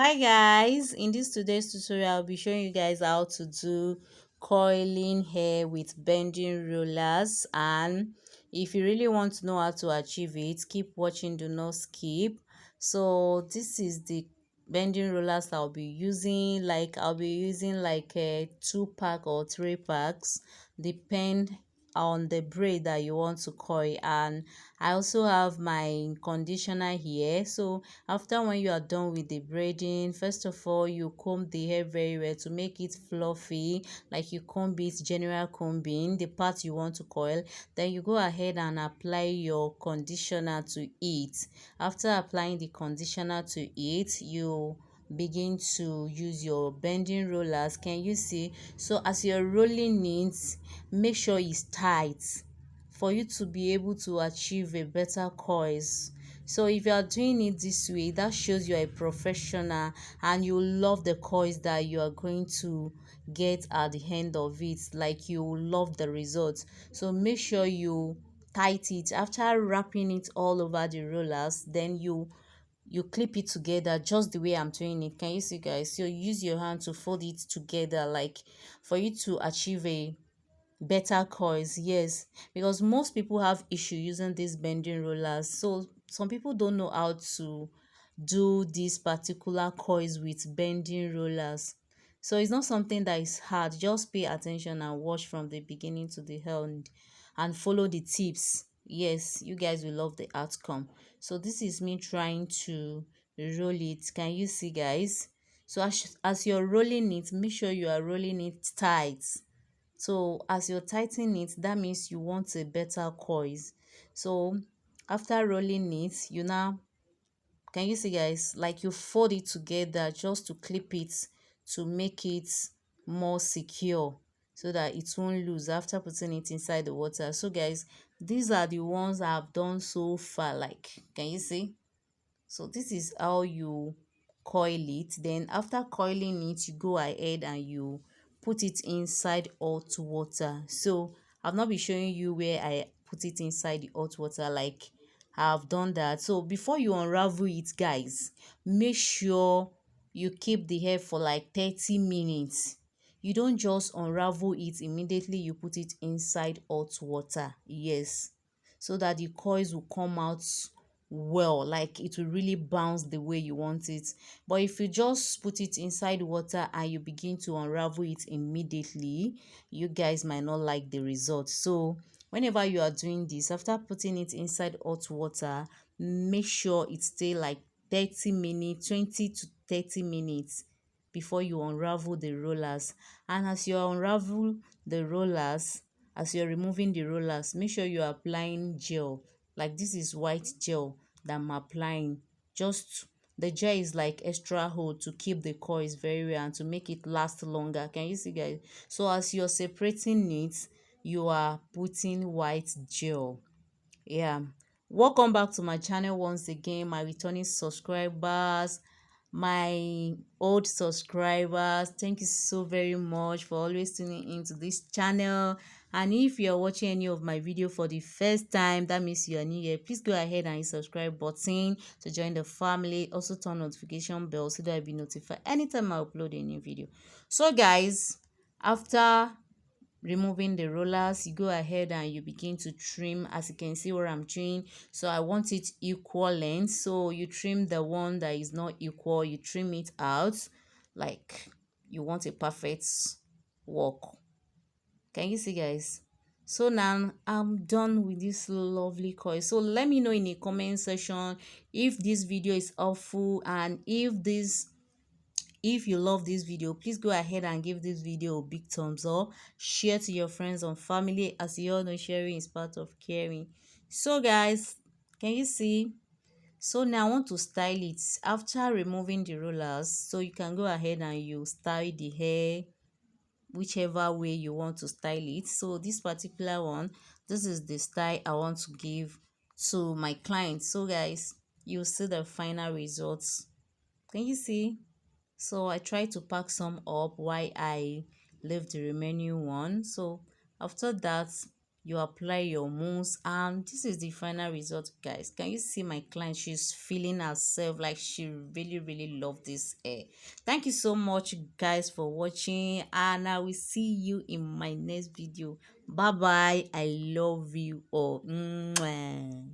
Hi guys, in this today's tutorial I'll be showing you guys how to do coiling hair with bending rollers, and if you really want to know how to achieve it, keep watching, do not skip. So this is the bending rollers I'll be using. I'll be using like a 2 pack or 3 packs, depend on the braid that you want to coil. And I also have my conditioner here. So after, when you are done with the braiding, first of all you comb the hair very well to make it fluffy, like you comb it, general combing the part you want to coil. Then you go ahead and apply your conditioner to it. After applying the conditioner to it, you begin to use your bending rollers. Can you see? So as you're rolling it, make sure it's tight for you to be able to achieve a better coils. So if you are doing it this way, that shows you are a professional and you love the coils that you are going to get at the end of it. Like, you love the results. So make sure you tight it. After wrapping it all over the rollers, then you clip it together just the way I'm doing it. Can you see, guys? So use your hand to fold it together, like for you to achieve a better coils. Yes, because most people have issue using these bending rollers. So some people don't know how to do these particular coils with bending rollers. So it's not something that is hard. Just pay attention and watch from the beginning to the end and follow the tips. Yes, you guys will love the outcome. So this is me trying to roll it. Can you see, guys? So as you're rolling it, make sure you are rolling it tight. So as you're tightening it, that means you want a better coils. So after rolling it, you now, can you see, guys, like you fold it together just to clip it, to make it more secure so that it won't lose after putting it inside the water. So guys, these are the ones I've done so far. Like, can you see? So this is how you coil it. Then after coiling it, you go ahead and you put it inside hot water. So I've not been showing you where I put it inside the hot water, like I've done that. So before you unravel it, guys, make sure you keep the hair for like 30 minutes. You don't just unravel it immediately you put it inside hot water. Yes, so that the coils will come out well, like it will really bounce the way you want it. But if you just put it inside water and you begin to unravel it immediately, you guys might not like the result. So whenever you are doing this, after putting it inside hot water, make sure it stay like 30 minutes, 20 to 30 minutes before you unravel the rollers. And as you unravel the rollers, as you're removing the rollers, make sure you're applying gel. Like, this is white gel that I'm applying. Just, the gel is like extra hold to keep the coils very well and to make it last longer. Can you see, guys? So as you're separating it, you are putting white gel. Yeah, welcome back to my channel once again, my returning subscribers, my old subscribers. Thank you so very much for always tuning into this channel. And if you're watching any of my video for the first time, that means you are new here, please go ahead and hit subscribe button to join the family. Also turn notification bell so that you'll be notified anytime I upload a new video. So guys, after removing the rollers, you go ahead and you begin to trim. As you can see what I'm doing, so I want it equal length, so you trim the one that is not equal, you trim it out, like you want a perfect work. Can you see, guys? So now I'm done with this lovely coil. So let me know in the comment section if this video is helpful, and if you love this video, please go ahead and give this video a big thumbs up. Share to your friends and family, as you all know sharing is part of caring. So guys, can you see? So now I want to style it after removing the rollers. So you can go ahead and you style the hair whichever way you want to style it. So this particular one, this is the style I want to give to my clients. So guys, you see the final results. Can you see? So I try to pack some up while I leave the remaining one. So after that, you apply your mousse, and this is the final result, guys. Can you see my client? She's feeling herself, like she really love this hair. Thank you so much, guys, for watching, and I will see you in my next video. Bye bye. I love you all. Mwah.